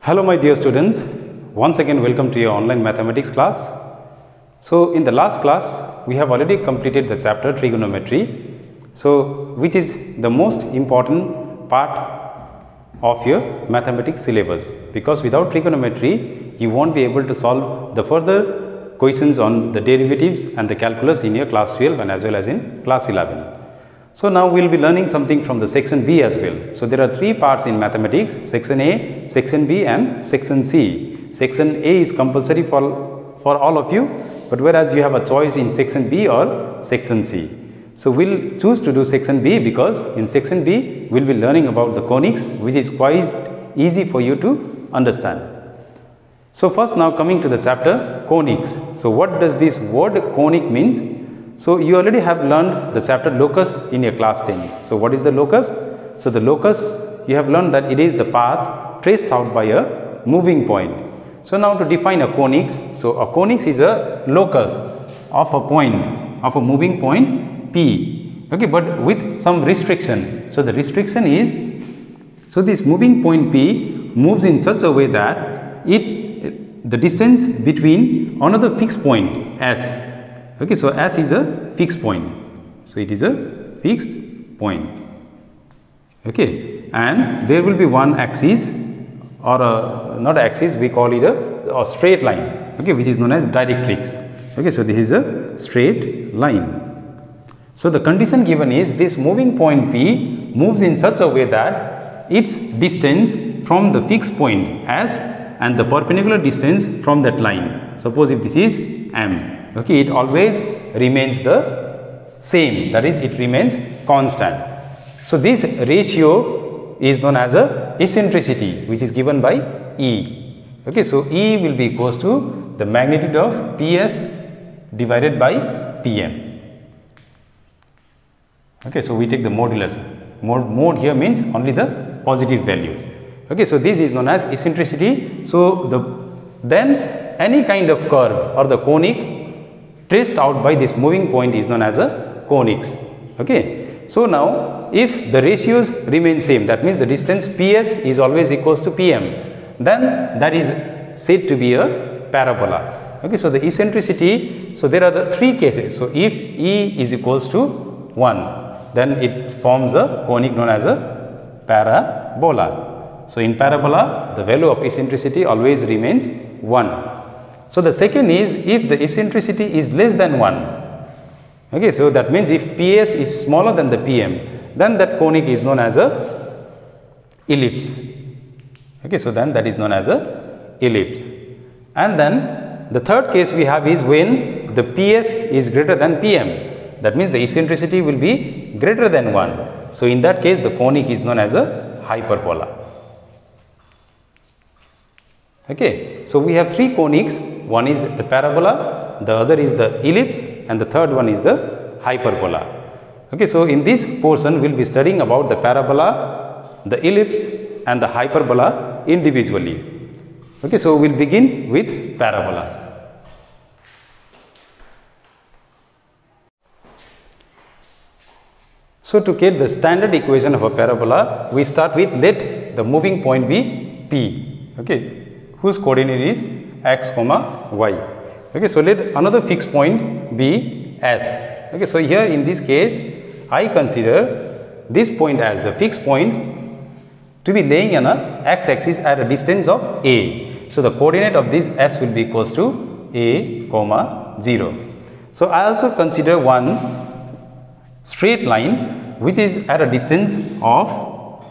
Hello my dear students, once again welcome to your online mathematics class. So in the last class we have already completed the chapter trigonometry, which is the most important part of your mathematics syllabus, because without trigonometry you won't be able to solve the further questions on the derivatives and the calculus in your class 12 and as well as in class 11. So now we will be learning something from the section B as well. So there are three parts in mathematics: section A, section B and section C. Section A is compulsory for all of you, but whereas you have a choice in section B or section C. So we will choose to do section B because in section B we will be learning about the conics, which is quite easy for you to understand. So first, now coming to the chapter conics. So what does this word conic means? So you already have learned the chapter locus in your class 10. So what is the locus? So the locus, you have learned that it is the path traced out by a moving point. So now to define a conics, so a conics is a locus of a point, of a moving point P, okay, but with some restriction. So the restriction is, so this moving point P moves in such a way that the distance between another fixed point S. Okay, so S is a fixed point, so it is a fixed point, okay, and there will be one axis or not axis, we call it a straight line, okay, which is known as directrix. Okay, so this is a straight line. So the condition given is this moving point P moves in such a way that its distance from the fixed point S and the perpendicular distance from that line, suppose if this is M, okay, it always remains the same, that is, it remains constant. So this ratio is known as a eccentricity, which is given by E. Okay, so E will be equals to the magnitude of PS divided by PM. Okay, so we take the modulus. Mod here means only the positive values. Okay, so this is known as eccentricity. So then any kind of curve or the conic traced out by this moving point is known as a conics. Okay, so now if the ratios remain same, that means the distance PS is always equals to PM, then that is said to be a parabola. Okay, so the eccentricity, so there are the three cases. So if E is equals to 1, then it forms a conic known as a parabola. So in parabola, the value of eccentricity always remains 1. So the second is if the eccentricity is less than 1. Okay, so that means if PS is smaller than the PM, then that conic is known as a ellipse. Okay, so then that is known as a ellipse. And then the third case we have is when the PS is greater than PM. That means the eccentricity will be greater than 1. So in that case the conic is known as a hyperbola. Okay, so we have three conics. One is the parabola, the other is the ellipse, and the third one is the hyperbola. Okay, so in this portion we will be studying about the parabola, the ellipse and the hyperbola individually. Okay, so we will begin with parabola. So to get the standard equation of a parabola, we start with let the moving point be P, okay, whose coordinate is x comma y. Okay, so let another fixed point be S. Okay, so here in this case I consider this point as the fixed point to be laying on a x-axis at a distance of a. So the coordinate of this S will be equals to a comma 0. So I also consider one straight line which is at a distance of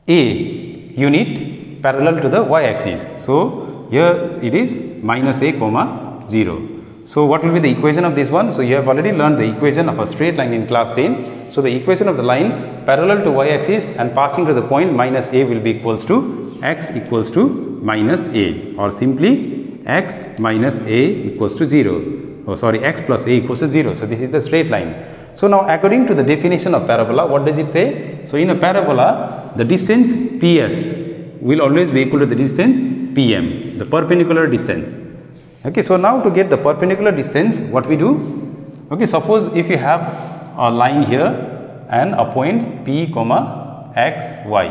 a unit parallel to the y-axis. So here it is minus a comma 0. So what will be the equation of this one? So you have already learned the equation of a straight line in class 10. So the equation of the line parallel to y-axis and passing to the point minus a will be equals to x equals to minus a, or simply x minus a equals to 0. Oh sorry, x plus a equals to 0. So this is the straight line. So now according to the definition of parabola, what does it say? So in a parabola, the distance PS will always be equal to the distance PM, the perpendicular distance. Okay, so now to get the perpendicular distance, what we do? Okay, suppose if you have a line here and a point P comma x y.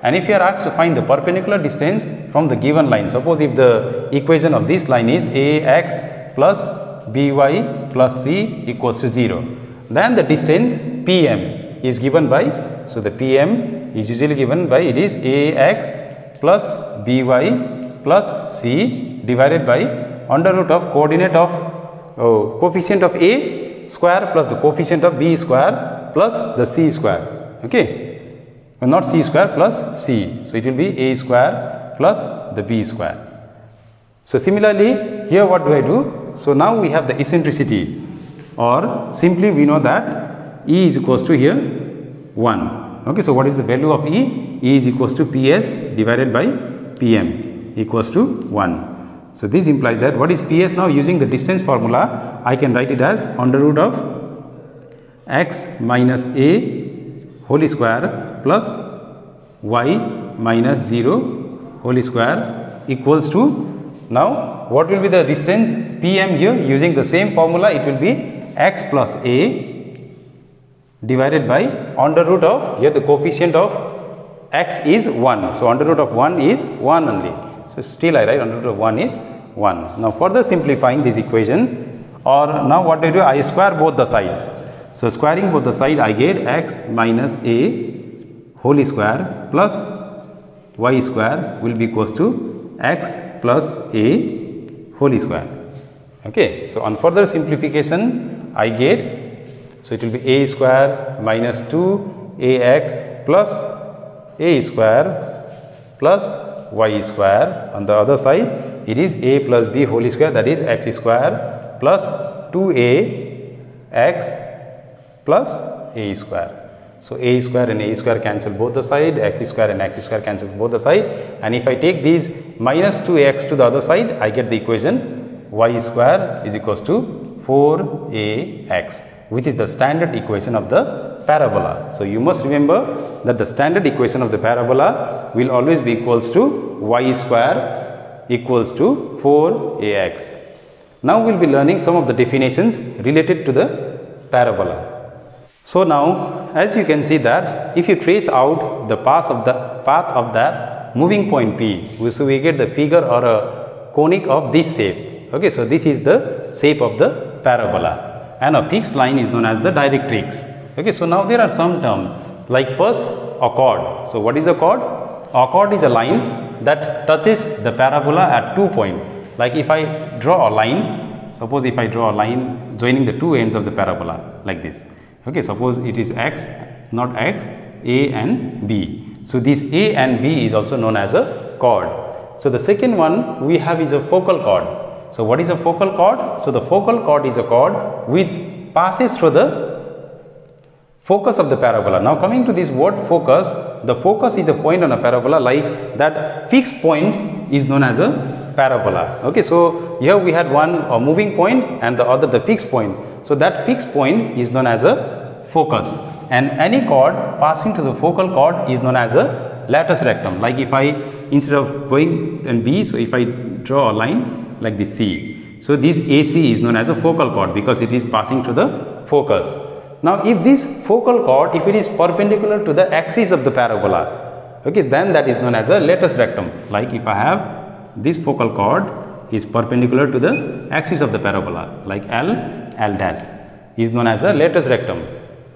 And if you are asked to find the perpendicular distance from the given line, suppose if the equation of this line is ax plus by plus c equals to 0, then the distance pm is given by, so the pm is usually given by, it is ax plus by plus c divided by under root of coordinate of coefficient of a square plus the coefficient of b square plus the c square. Okay, not c square plus c, so it will be a square plus the b square. So similarly here what do I do? So now we have the eccentricity, or simply we know that E is equals to here 1. Okay, so what is the value of E? E is equals to PS divided by PM equals to 1. So this implies that what is PS now? Using the distance formula, I can write it as under root of x minus a whole square plus y minus 0 whole square equals to, now what will be the distance PM here? Using the same formula, it will be x plus a divided by under root of, here the coefficient of x is 1. So under root of 1 is 1 only. So still I write under root of 1 is 1. Now further simplifying this equation, or now what do I do? I square both the sides. So squaring both the side, I get x minus a whole square plus y square will be equals to x plus a whole square. Okay, so on further simplification, I get, so it will be a square minus 2ax plus a square plus y square. On the other side, it is a plus b whole square, that is x square plus 2ax plus a square. So a square and a square cancel both the side, x square and x square cancel both the side, and if I take these minus 2x to the other side, I get the equation y square is equals to 4ax, which is the standard equation of the parabola. So you must remember that the standard equation of the parabola will always be equals to y square equals to 4ax. Now we will be learning some of the definitions related to the parabola. So now as you can see that if you trace out the path of that moving point P, so we get the figure or a conic of this shape. Okay, so this is the shape of the parabola, and a fixed line is known as the directrix. Okay, so now there are some terms like first a chord. So what is a chord? A chord is a line that touches the parabola at 2 points. Like if I draw a line, suppose if I draw a line joining the two ends of the parabola like this. Okay, suppose it is x, not x, A and B. So this A and B is also known as a chord. So the second one we have is a focal chord. So what is a focal chord? So the focal chord is a chord which passes through the focus of the parabola. Now coming to this word focus, the focus is a point on a parabola, like that fixed point is known as a parabola. Okay, so here we had one a moving point and the other the fixed point. So that fixed point is known as a focus, and any chord passing to the focal chord is known as a latus rectum. Like if I, instead of going and B, so if I draw a line like this C, so this AC is known as a focal chord because it is passing to the focus. Now if this focal chord, if it is perpendicular to the axis of the parabola, okay, then that is known as a latus rectum. Like if I have this focal chord is perpendicular to the axis of the parabola, like L dash is known as a latus rectum.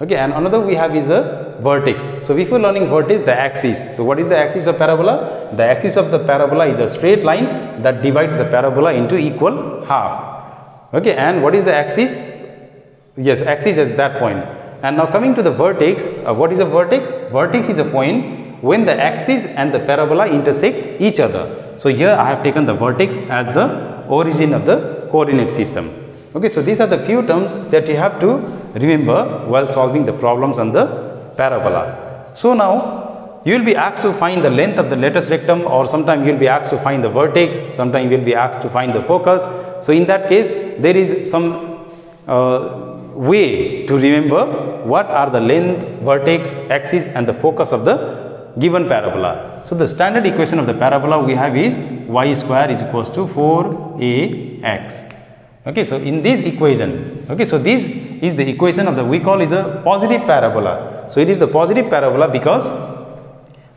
Okay, and another we have is the vertex. So if you are learning vertex, the axis. So what is the axis of parabola? The axis of the parabola is a straight line that divides the parabola into equal half. Okay, and what is the axis? Yes, axis is that point. And now coming to the vertex, what is a vertex? Vertex is a point when the axis and the parabola intersect each other. So here I have taken the vertex as the origin of the coordinate system. Okay, so these are the few terms that you have to remember while solving the problems on the parabola. So now you will be asked to find the length of the latus rectum, or sometimes you will be asked to find the vertex, sometimes you will be asked to find the focus. So in that case there is some way to remember what are the length, vertex, axis and the focus of the given parabola. So the standard equation of the parabola we have is y square is equals to 4ax. Okay, so in this equation, okay, so this is the equation of the, we call is a positive parabola. So it is the positive parabola because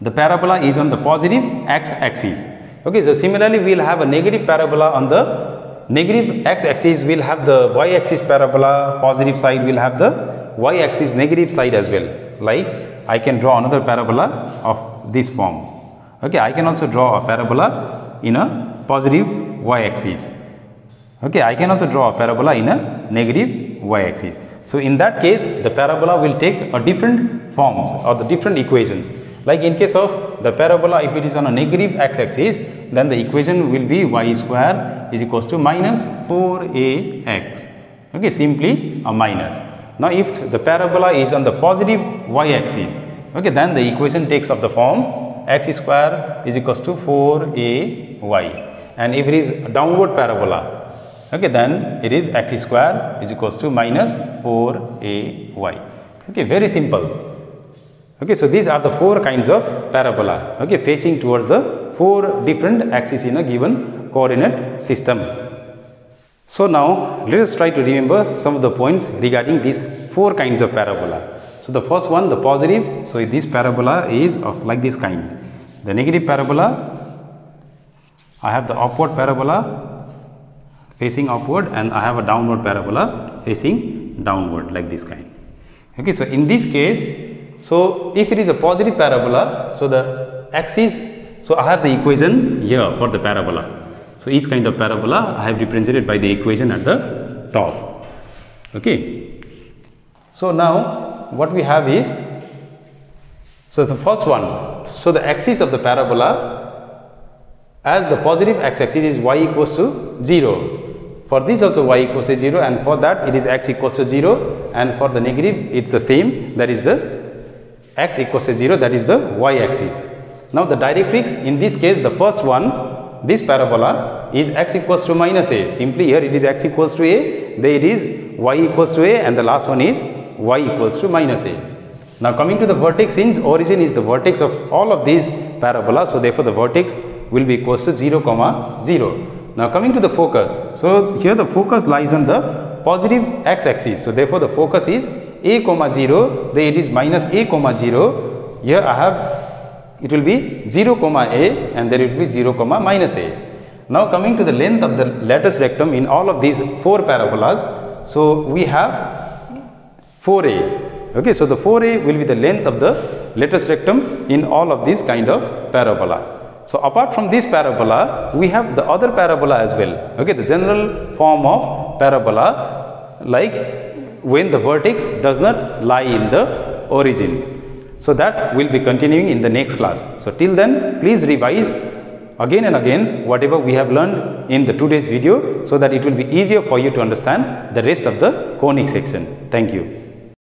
the parabola is on the positive x-axis. Okay, so similarly we will have a negative parabola on the negative x-axis. We will have the y-axis parabola, positive side will have the y-axis negative side as well. Like I can draw another parabola of this form. Okay, I can also draw a parabola in a positive y-axis. Okay, I can also draw a parabola in a negative y-axis. So in that case, the parabola will take a different forms or the different equations. Like in case of the parabola, if it is on a negative x-axis, then the equation will be y square is equals to minus 4ax. Okay, simply a minus. Now if the parabola is on the positive y-axis, okay, then the equation takes of the form x square is equals to 4ay. And if it is a downward parabola, okay, then it is x square is equals to minus 4ay. Okay, very simple. Okay, so these are the four kinds of parabola, okay, facing towards the four different axes in a given coordinate system. So now let us try to remember some of the points regarding these four kinds of parabola. So the first one, the positive. So this parabola is of like this kind. The negative parabola, I have the upward parabola facing upward, and I have a downward parabola facing downward like this kind. Okay, so in this case, so if it is a positive parabola, so the axis, so I have the equation here for the parabola. So each kind of parabola I have represented by the equation at the top. Okay. So now what we have is, so the first one, so the axis of the parabola, as the positive x-axis is y equals to 0. For this also y equals to 0, and for that it is x equals to 0, and for the negative it's the same, that is the x equals to 0, that is the y-axis. Now the directrix, in this case the first one, this parabola is x equals to minus a. Simply here it is x equals to a, there it is y equals to a, and the last one is y equals to minus a. Now coming to the vertex, since origin is the vertex of all of these parabolas, so therefore the vertex will be equals to 0, 0. Now coming to the focus, so here the focus lies on the positive x-axis, so therefore the focus is a, 0, there it is minus a, 0, here I have, it will be 0, a, and there it will be 0, minus a. Now coming to the length of the latus rectum in all of these four parabolas, so we have 4a. Okay, so the 4a will be the length of the latus rectum in all of these kind of parabola. So apart from this parabola, we have the other parabola as well. Okay, the general form of parabola, like when the vertex does not lie in the origin. So that will be continuing in the next class. So till then, please revise again and again whatever we have learned in the today's video, so that it will be easier for you to understand the rest of the conic section. Thank you.